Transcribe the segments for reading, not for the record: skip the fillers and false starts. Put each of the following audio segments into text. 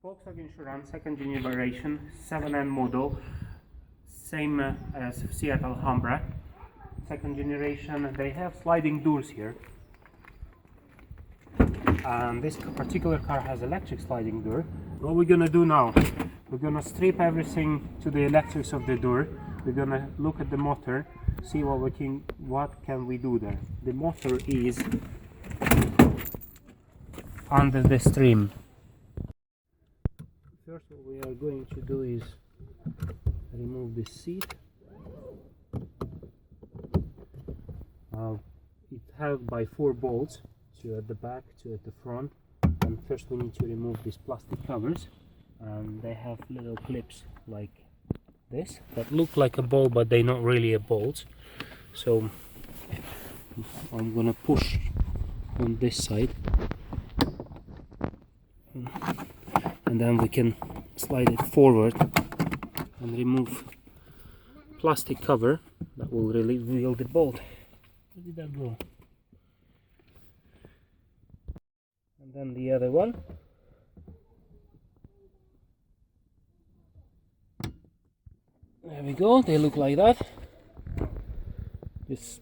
Volkswagen Sharan, second generation, 7N model, same as Seat Alhambra, second generation. They have sliding doors here. And this particular car has electric sliding door. What we're gonna do now, we're gonna strip everything to the electrics of the door. We're gonna look at the motor, see what can we do there. The motor is under the stream. First, what we are going to do is remove the seat. It's held by 4 bolts, 2 at the back, 2 at the front. And first we need to remove these plastic covers, and they have little clips like this that look like a bolt, but they're not really a bolt. So I'm gonna push on this side, and then we can slide it forward and remove plastic cover that will reveal the bolt. Where did that go? And then the other one. There we go, they look like that. This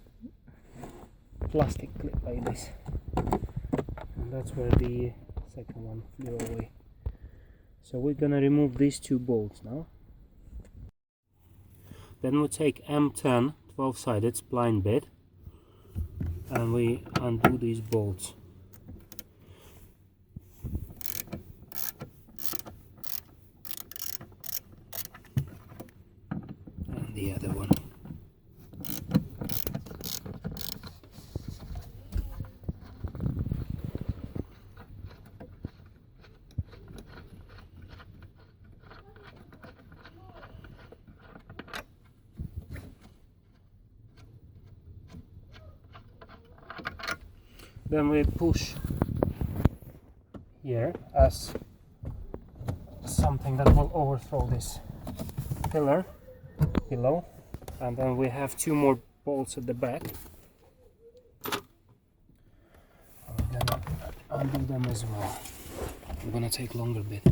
plastic clip like this. And that's where the second one flew away. So we're gonna remove these 2 bolts now. Then we'll take M10 12-sided spline bit and we undo these bolts. And the other one. Then we push here as something that will overthrow this pillar below, and then we have 2 more bolts at the back. I'm gonna undo them as well. I'm gonna take longer bit.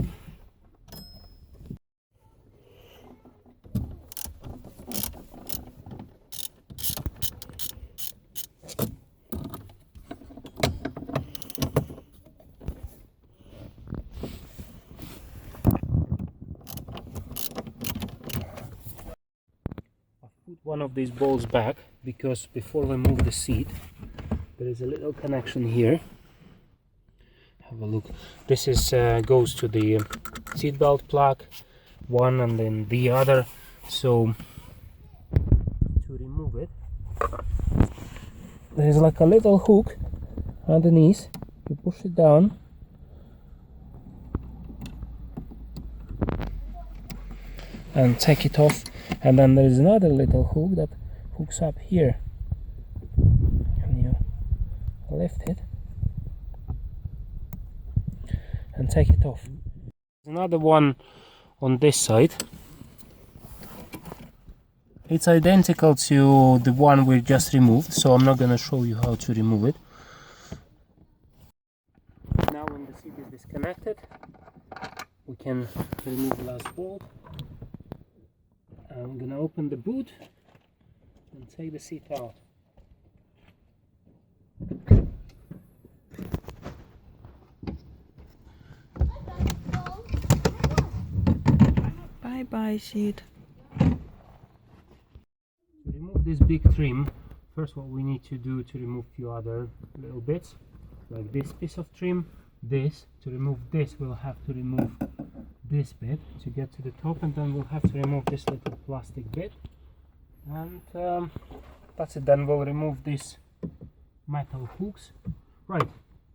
One of these bolts back because before we move the seat there is a little connection here. Have a look. This is goes to the seat belt plug, one and then the other. So to remove it, there is like a little hook underneath. You push it down and take it off. And then there is another little hook that hooks up here, and you lift it and take it off. There's another one on this side. It's identical to the one we just removed, so I'm not going to show you how to remove it. Now when the seat is disconnected, we can remove the last bolt. I'm gonna open the boot and take the seat out. Bye bye seat. To remove this big trim, first what we need to do to remove few other little bits, like this piece of trim, this. To remove this we'll have to remove this bit to get to the top, and then we'll have to remove this little plastic bit, and that's it. Then we'll remove these metal hooks. Right,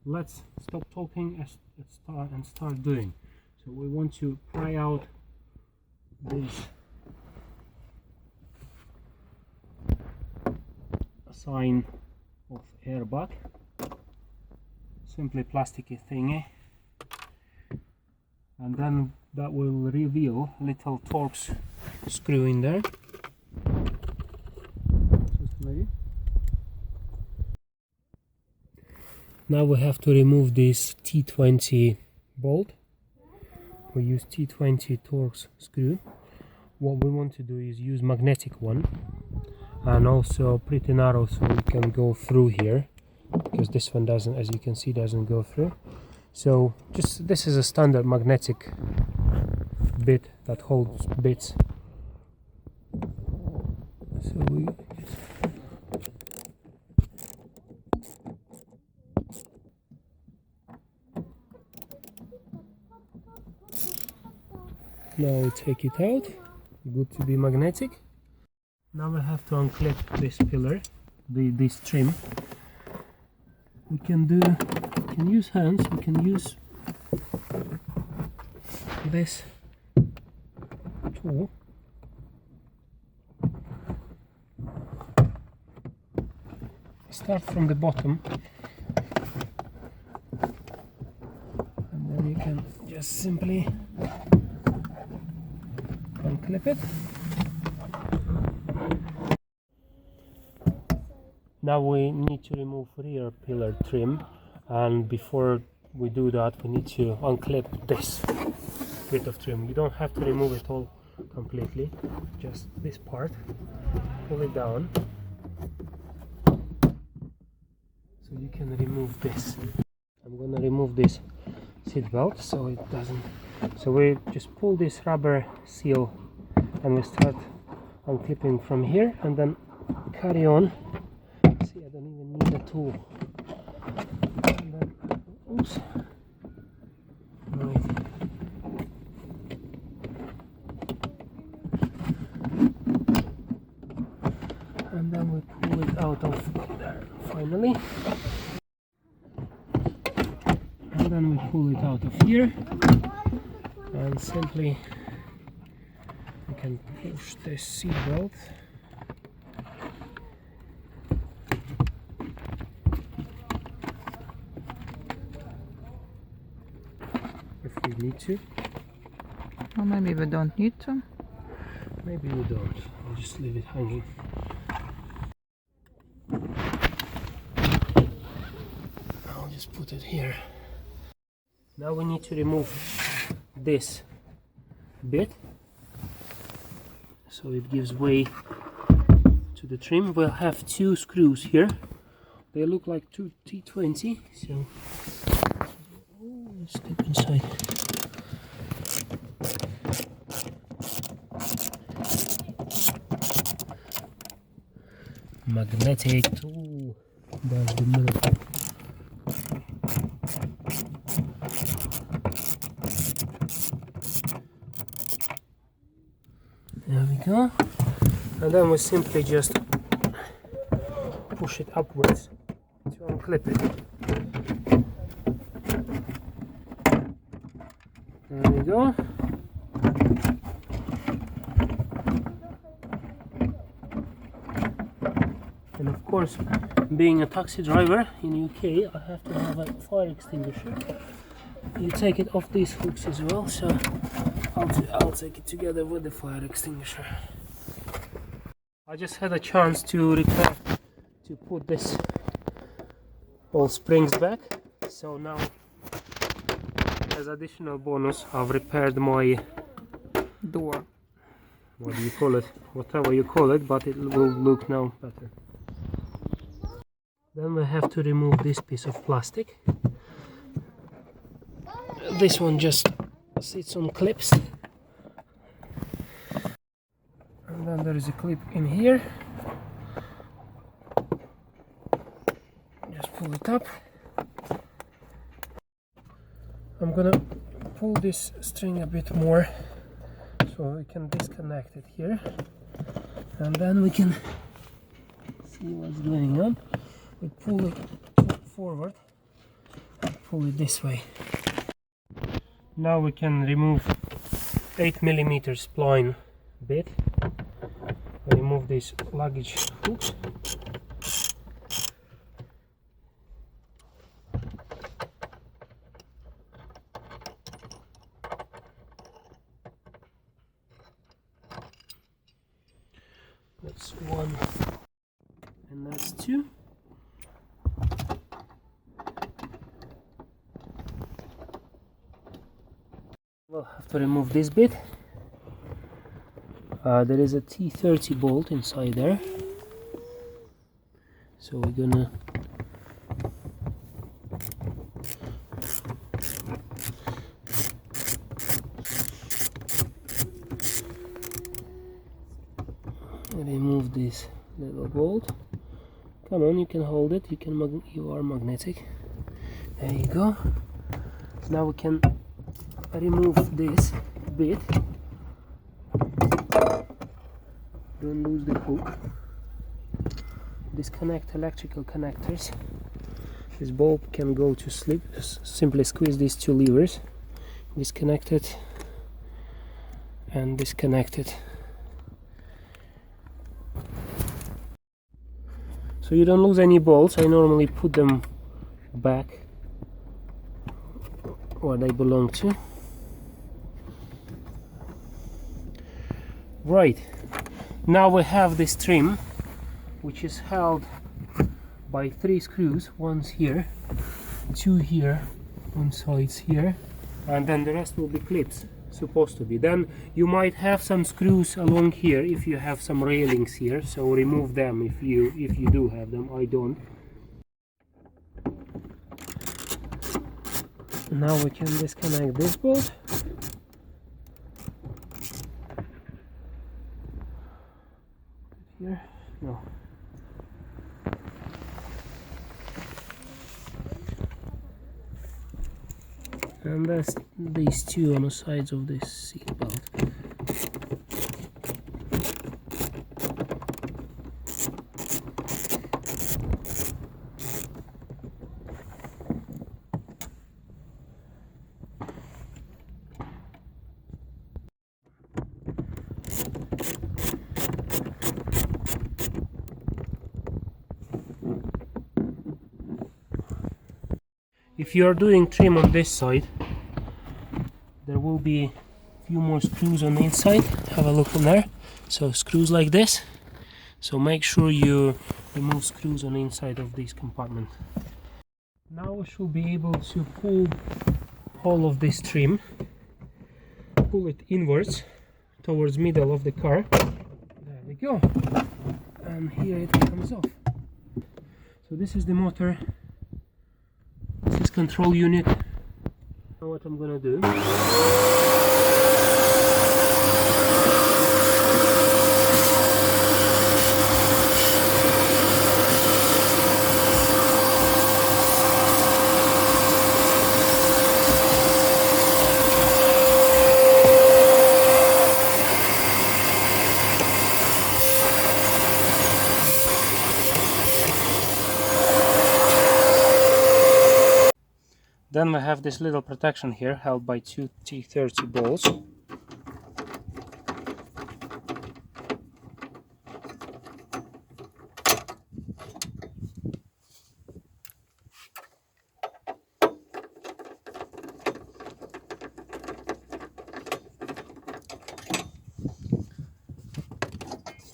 let's stop talking and start doing. So we want to pry out this sign of airbag, simply plasticky thingy, and then that will reveal little Torx screw in there. Now we have to remove this T20 bolt we use T20 Torx screw. What we want to do is use magnetic one, and also pretty narrow so we can go through here, because this one doesn't, as you can see, doesn't go through. So just this is a standard magnetic bit that holds bits. So we now we take it out. Good to be magnetic. Now we have to unclip this pillar, this trim. We can use hands, we can use this tool. Start from the bottom, and then you can just simply unclip it. Now we need to remove rear pillar trim, and before we do that we need to unclip this bit of trim. You don't have to remove it all completely, just this part. Pull it down so you can remove this. I'm gonna remove this seat belt so it doesn't. So we just pull this rubber seal and we start unclipping from here, and then carry on. See, I don't even need a tool. And then, oops. Right. And then we pull it out of there finally. And then we pull it out of here, and simply we can push this seat belt. If we need to. Or maybe we don't need to. Maybe we don't. I'll just leave it hanging. I'll just put it here. Now we need to remove this bit so it gives way to the trim. We'll have two screws here. They look like two T20, so let's step inside. Magnetic tool. That's the middle. There we go. And then we simply just push it upwards to unclip it. There we go. And of course, being a taxi driver in UK, I have to have a fire extinguisher. You take it off these hooks as well, so I'll take it together with the fire extinguisher. I just had a chance to put this all springs back, so now as additional bonus I've repaired my Door. what do you call it, whatever you call it, but it will look now better. Then we have to remove this piece of plastic. This one just sits on clips, and then there is a clip in here. Just pull it up. I'm gonna pull this string a bit more so we can disconnect it here, and then we can see what's going on. We pull it forward, pull it this way. Now we can remove 8mm spline bit. Remove these luggage hooks. That's one, and that's two. We'll have to remove this bit. There is a T30 bolt inside there, so we're gonna remove this little bolt. Come on, you can hold it. You are magnetic. There you go. Now we can remove this bit. Don't lose the hook. Disconnect electrical connectors. This bulb can go to sleep. Just simply squeeze these two levers. Disconnect it and disconnect it. So you don't lose any bolts. I normally put them back where they belong to. Right, now we have this trim, which is held by 3 screws. One's here, 2 here, on sides here, and then the rest will be clips, supposed to be. Then you might have some screws along here if you have some railings here, so remove them if you do have them. I don't. Now we can disconnect this bolt. Here? No. And that's these two on the sides of this seat belt. If you are doing trim on this side, there will be a few more screws on the inside. Have a look on there. So screws like this. So make sure you remove screws on the inside of this compartment. Now we should be able to pull all of this trim, pull it inwards towards middle of the car. There we go. And here it comes off. So this is the motor. This is control unit. Now what I'm gonna do, then we have this little protection here held by 2 T30 bolts.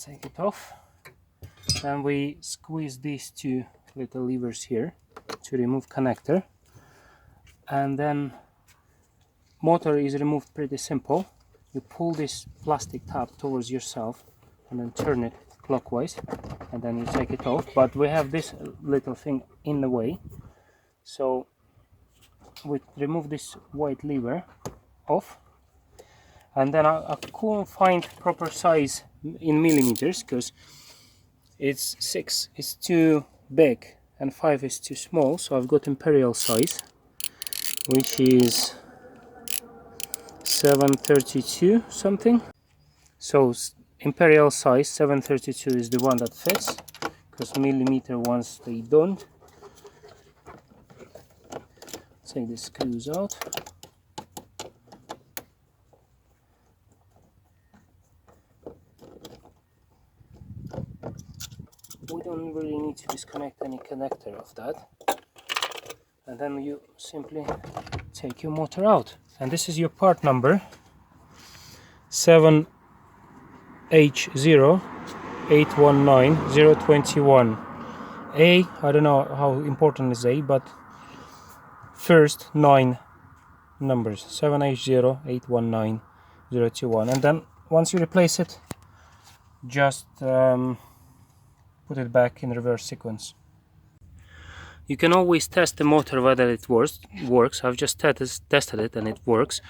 Take it off. Then we squeeze these 2 little levers here to remove connector. And then motor is removed pretty simple. You pull this plastic tab towards yourself and then turn it clockwise, and then you take it off. But we have this little thing in the way, so we remove this white lever off. And then I couldn't find proper size in millimeters because it's 6 is too big and 5 is too small, so I've got imperial size, which is 732 something. So imperial size 732 is the one that fits, because millimeter ones they don't. Take the screws out. We don't really need to disconnect any connector of that. And then you simply take your motor out. And this is your part number, 7H0819-021. A, I don't know how important is A, but first 9 numbers 780819021, and then once you replace it, just put it back in reverse sequence. You can always test the motor whether it works. I've just tested it and it works.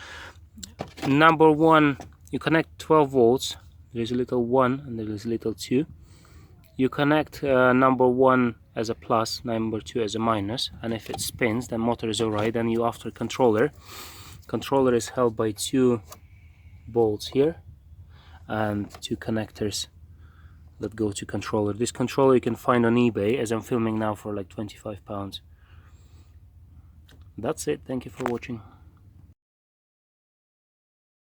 Number one, you connect 12 volts. There is a little 1 and there is a little 2. You connect number 1 as a plus, number 2 as a minus, and if it spins, then motor is alright. Then you after controller. Controller is held by 2 bolts here and 2 connectors that go to controller. This controller you can find on eBay, as I'm filming now, for like £25. That's it. Thank you for watching.